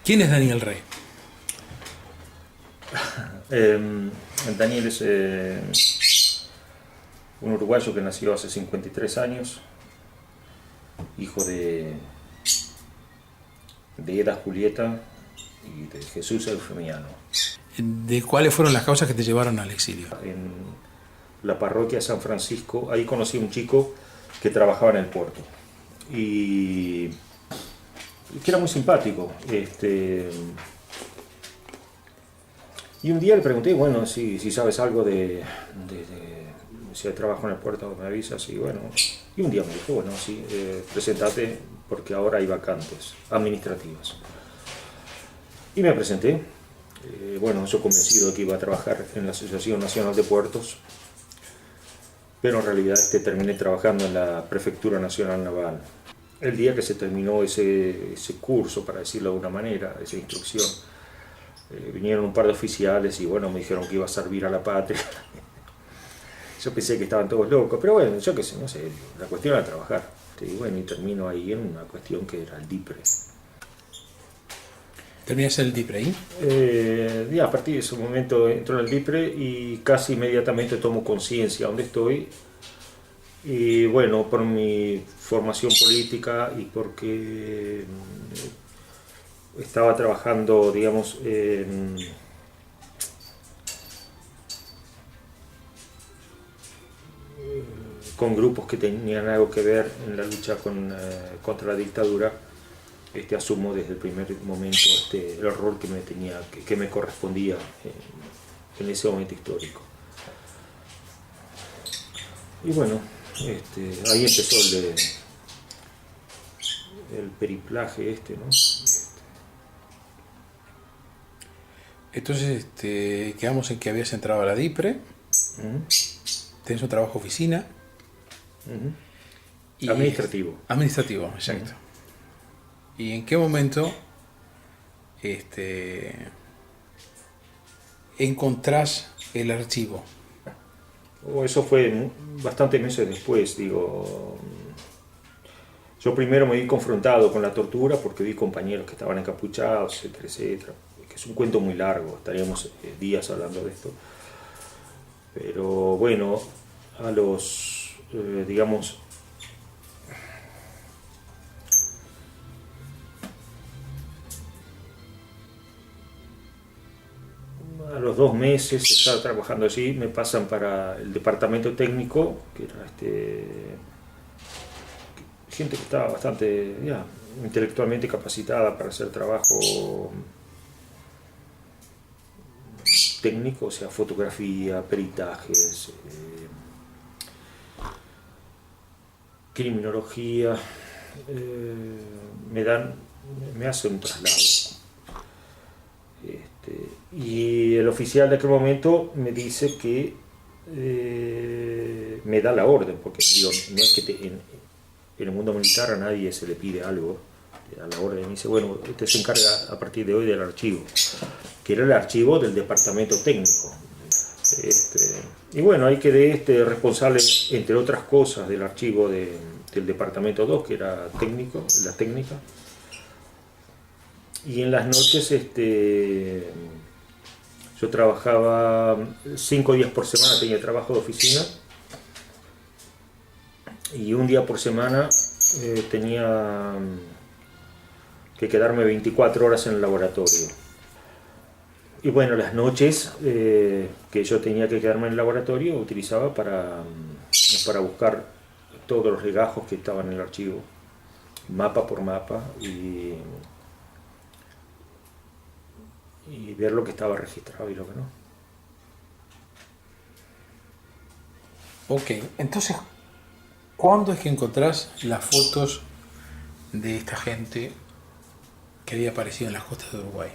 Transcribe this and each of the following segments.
¿Quién es Daniel Rey? Daniel es un uruguayo que nació hace 53 años, hijo de Eda Julieta y de Jesús Eufemiano. ¿De cuáles fueron las causas que te llevaron al exilio? En la parroquia San Francisco, ahí conocí a un chico que trabajaba en el puerto y que era muy simpático. Y un día le pregunté, bueno, si sabes algo si hay trabajo en el puerto, me avisas. Y bueno, y un día me dijo, bueno, sí, presentate porque ahora hay vacantes administrativas. Y me presenté. Bueno, yo convencido de que iba a trabajar en la Asociación Nacional de Puertos, pero en realidad terminé trabajando en la Prefectura Nacional Naval. El día que se terminó ese curso, para decirlo de alguna manera, esa instrucción, vinieron un par de oficiales y bueno, me dijeron que iba a servir a la patria. Yo pensé que estaban todos locos, pero bueno, yo qué sé, no sé, la cuestión era trabajar. Y bueno, y termino ahí en una cuestión que era el DIPRE. ¿Terminaste el DIPRE ahí? Y a partir de ese momento entro en el DIPRE y casi inmediatamente tomo conciencia de dónde estoy. Y bueno, por mi formación política y porque estaba trabajando, digamos, con grupos que tenían algo que ver en la lucha contra la dictadura, asumo desde el primer momento el rol que me correspondía en ese momento histórico. Y bueno, ahí empezó el periplaje ¿no? Entonces quedamos en que habías entrado a la DIPRE, tenés un trabajo oficina. Y administrativo. Administrativo, exacto. ¿Y en qué momento encontrás el archivo? Eso fue bastantes meses después, digo. Yo primero me vi confrontado con la tortura porque vi compañeros que estaban encapuchados, etcétera, etcétera. Que es un cuento muy largo, estaríamos días hablando de esto. Pero bueno, a los, digamos, a los 2 meses de estar trabajando allí, me pasan para el departamento técnico, que era gente que estaba bastante intelectualmente capacitada para hacer trabajo técnico, o sea, fotografía, peritajes, criminología. Me hacen un traslado. Y el oficial de aquel momento me dice que me da la orden, porque digo, no es que en el mundo militar a nadie se le pide algo, le da la orden y me dice, bueno, usted se encarga a partir de hoy del archivo, que era el archivo del departamento técnico. Y bueno, ahí quedé responsable, entre otras cosas, del archivo del departamento 2, que era técnico, la técnica. Y en las noches yo trabajaba 5 días por semana, tenía trabajo de oficina, y un día por semana tenía que quedarme 24 horas en el laboratorio. Y bueno, las noches que yo tenía que quedarme en el laboratorio utilizaba para buscar todos los legajos que estaban en el archivo, mapa por mapa, y ver lo que estaba registrado y lo que no. Ok, entonces, ¿cuándo es que encontrás las fotos de esta gente que había aparecido en las costas de Uruguay?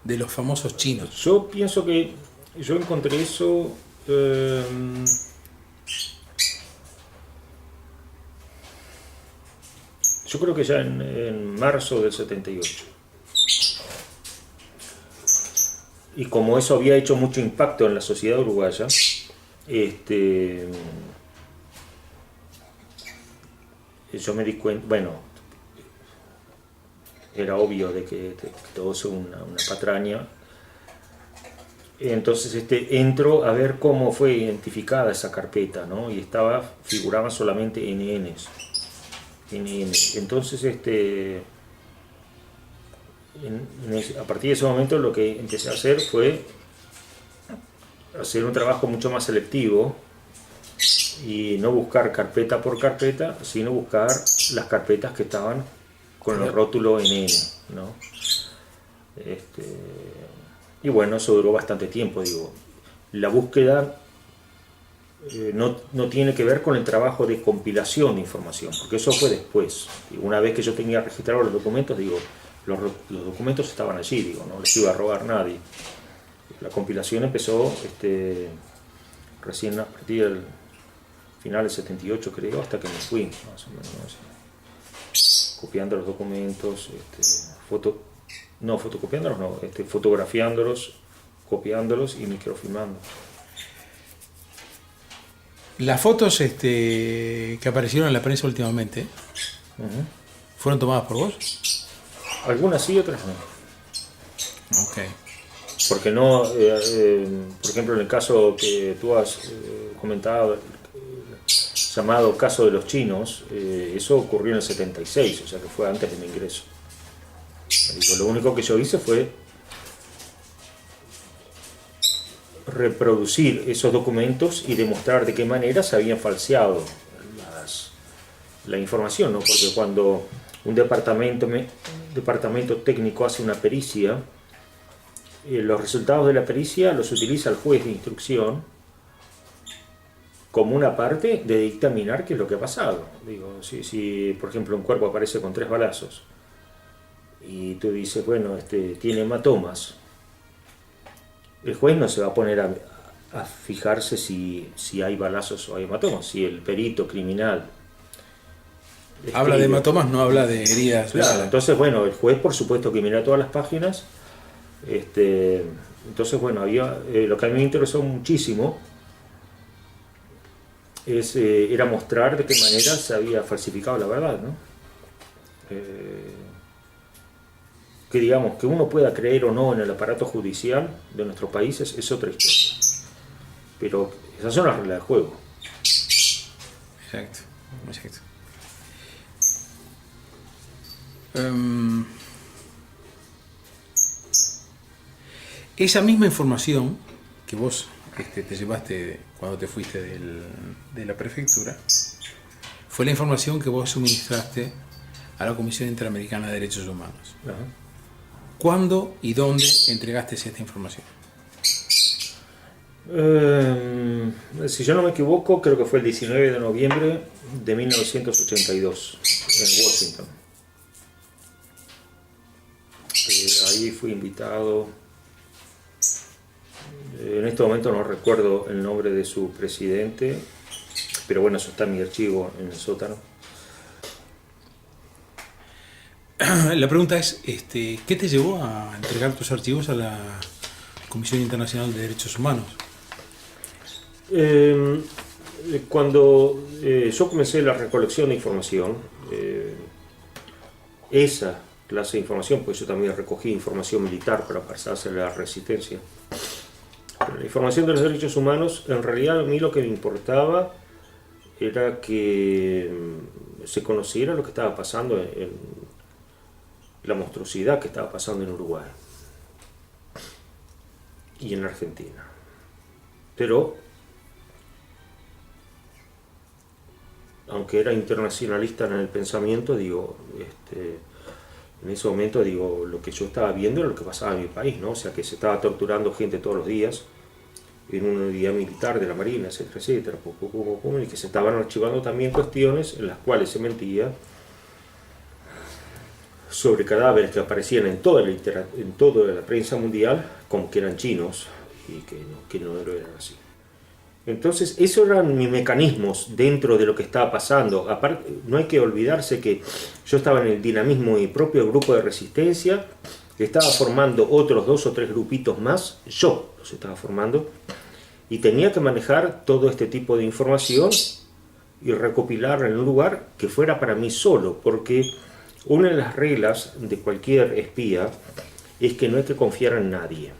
De los famosos chinos. Yo pienso que yo encontré eso yo creo que ya en marzo del 78. Y como eso había hecho mucho impacto en la sociedad uruguaya, yo me di cuenta, bueno, era obvio de que todo es una patraña. Entonces entro a ver cómo fue identificada esa carpeta, ¿no? Y figuraban solamente NNs. Entonces, a partir de ese momento lo que empecé a hacer fue hacer un trabajo mucho más selectivo y no buscar carpeta por carpeta, sino buscar las carpetas que estaban con el rótulo NN, ¿no? Y bueno, eso duró bastante tiempo, digo. La búsqueda no tiene que ver con el trabajo de compilación de información, porque eso fue después. Una vez que yo tenía registrados los documentos, digo, los documentos estaban allí, digo, no les iba a robar nadie. La compilación empezó recién a partir del final del 78, creo, hasta que me fui, más o menos, ¿no? Copiando los documentos, fotocopiándolos, no, fotografiándolos, copiándolos y microfilmando. Las fotos que aparecieron en la prensa últimamente, ¿fueron tomadas por vos? Algunas sí, otras no. Ok. Porque no, por ejemplo, en el caso que tú has comentado, llamado caso de los chinos, eso ocurrió en el 76, o sea que fue antes de mi ingreso. Digo, lo único que yo hice fue reproducir esos documentos y demostrar de qué manera se habían falseado la información, ¿no? Porque cuando un departamento técnico hace una pericia, los resultados de la pericia los utiliza el juez de instrucción como una parte de dictaminar qué es lo que ha pasado. Digo, si por ejemplo un cuerpo aparece con 3 balazos y tú dices, bueno, tiene hematomas, el juez no se va a poner a fijarse si hay balazos o hay hematomas. Si el perito criminal habla de hematomas, no habla de heridas. Claro, entonces, bueno, el juez por supuesto que mira todas las páginas. Entonces, bueno, lo que a mí me interesó muchísimo era mostrar de qué manera se había falsificado la verdad, ¿no? Que digamos, que uno pueda creer o no en el aparato judicial de nuestros países es otra historia. Pero esas son las reglas del juego. Exacto. Esa misma información que vos te llevaste cuando te fuiste de la prefectura fue la información que vos suministraste a la Comisión Interamericana de Derechos Humanos. Ajá. ¿Cuándo y dónde entregaste esta información? Si yo no me equivoco, creo que fue el 19 de noviembre de 1982 en Washington. Ahí fui invitado. En este momento no recuerdo el nombre de su presidente, pero bueno, eso está en mi archivo en el sótano. La pregunta es, ¿qué te llevó a entregar tus archivos a la Comisión Internacional de Derechos Humanos? Cuando yo comencé la recolección de información, esa clase de información, pues yo también recogí información militar para pasarse a la resistencia. Pero la información de los derechos humanos, en realidad a mí lo que me importaba era que se conociera lo que estaba pasando la monstruosidad que estaba pasando en Uruguay y en Argentina. Pero, aunque era internacionalista en el pensamiento, digo, en ese momento, digo, lo que yo estaba viendo era lo que pasaba en mi país, ¿no? O sea, que se estaba torturando gente todos los días en una unidad militar de la Marina, etcétera, etcétera, y que se estaban archivando también cuestiones en las cuales se mentía sobre cadáveres que aparecían en toda la prensa mundial como que eran chinos y que no lo eran así. Entonces, esos eran mis mecanismos dentro de lo que estaba pasando. Aparte, no hay que olvidarse que yo estaba en el dinamismo de mi propio grupo de resistencia, que estaba formando otros 2 o 3 grupitos más, yo los estaba formando, y tenía que manejar todo este tipo de información y recopilarla en un lugar que fuera para mí solo, porque una de las reglas de cualquier espía es que no hay que confiar en nadie.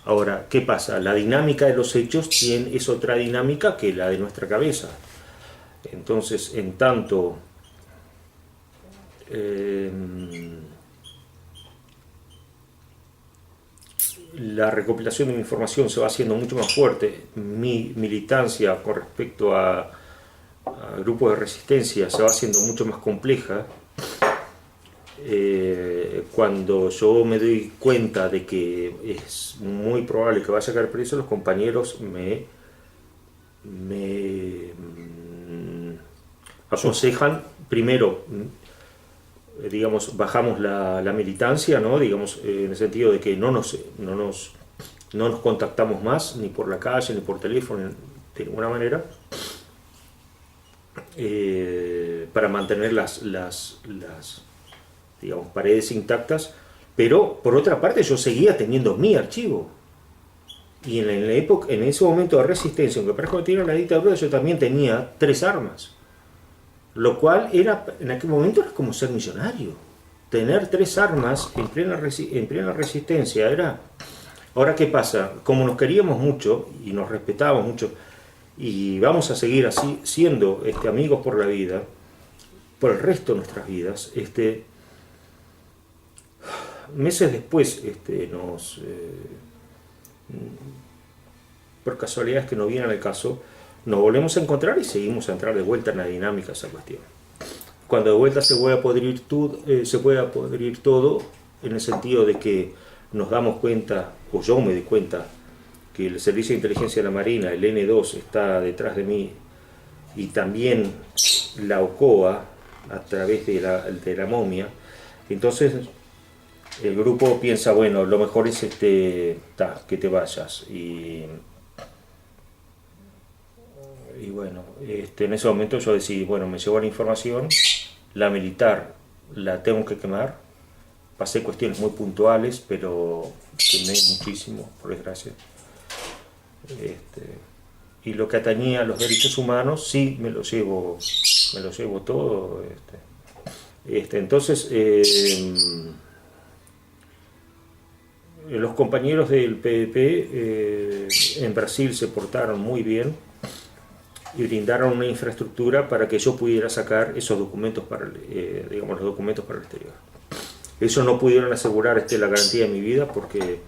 Ahora, ¿qué pasa? La dinámica de los hechos es otra dinámica que la de nuestra cabeza. Entonces, en tanto la recopilación de mi información se va haciendo mucho más fuerte, mi militancia con respecto a grupos de resistencia se va haciendo mucho más compleja, cuando yo me doy cuenta de que es muy probable que vaya a caer preso, los compañeros me aconsejan, primero, digamos, bajamos la militancia, ¿no? Digamos, en el sentido de que no nos contactamos más, ni por la calle, ni por teléfono, de ninguna manera, para mantener las digamos, paredes intactas, pero por otra parte yo seguía teniendo mi archivo. Y en ese momento de resistencia, aunque parezca que tiene la dictadura, yo también tenía 3 armas. Lo cual en aquel momento era como ser millonario. Tener 3 armas en plena resistencia era... Ahora, ¿qué pasa? Como nos queríamos mucho y nos respetábamos mucho, y vamos a seguir así siendo amigos por la vida, por el resto de nuestras vidas, meses después por casualidades que no vienen al caso, nos volvemos a encontrar y seguimos a entrar de vuelta en la dinámica de esa cuestión. Cuando de vuelta se puede podrir todo, en el sentido de que nos damos cuenta, o yo me doy cuenta, que el Servicio de Inteligencia de la Marina, el N2, está detrás de mí, y también la OCOA, a través de la momia. Entonces el grupo piensa, bueno, lo mejor es que te vayas. Y bueno, en ese momento yo decidí, bueno, me llevo la información, la militar la tengo que quemar. Pasé cuestiones muy puntuales, pero quemé muchísimo, por desgracia. Y lo que atañía a los derechos humanos, sí, me lo llevo todo. Entonces, los compañeros del PDP en Brasil se portaron muy bien y brindaron una infraestructura para que yo pudiera sacar esos documentos los documentos para el exterior. Eso no pudieron asegurar la garantía de mi vida, porque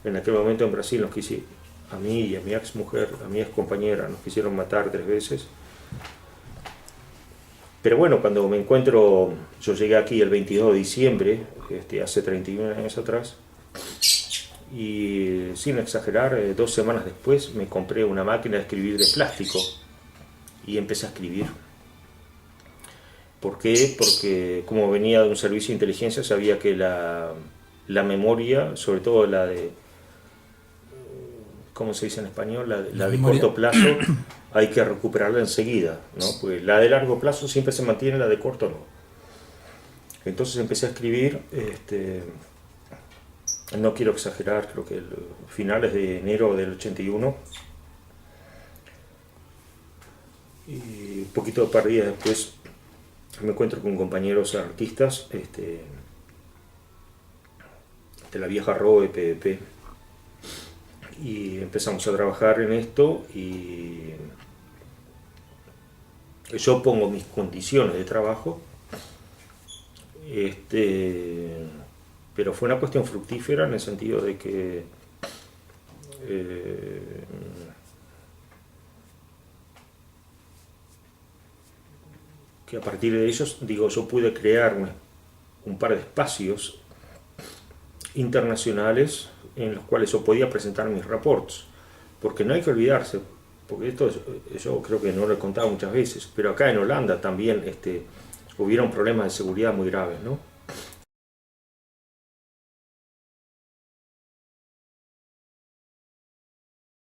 en aquel momento en Brasil a mí y a mi ex mujer, a mi ex compañera, nos quisieron matar 3 veces. Pero bueno, cuando me encuentro, yo llegué aquí el 22 de diciembre, hace 31 años atrás, y sin exagerar, 2 semanas después me compré una máquina de escribir de plástico y empecé a escribir. ¿Por qué? Porque como venía de un servicio de inteligencia, sabía que la memoria, sobre todo la de, ¿cómo se dice en español? La de corto plazo, hay que recuperarla enseguida, ¿no? Pues la de largo plazo siempre se mantiene, la de corto no. Entonces empecé a escribir, no quiero exagerar, creo que finales de enero del 81, y un poquito de días después me encuentro con compañeros artistas de la vieja ROE PDP, y empezamos a trabajar en esto, y yo pongo mis condiciones de trabajo, pero fue una cuestión fructífera en el sentido de que a partir de ellos, yo pude crear un par de espacios internacionales en los cuales yo podía presentar mis reports, porque no hay que olvidarse, porque esto yo creo que no lo he contado muchas veces, pero acá en Holanda también hubieron problemas de seguridad muy graves, ¿no?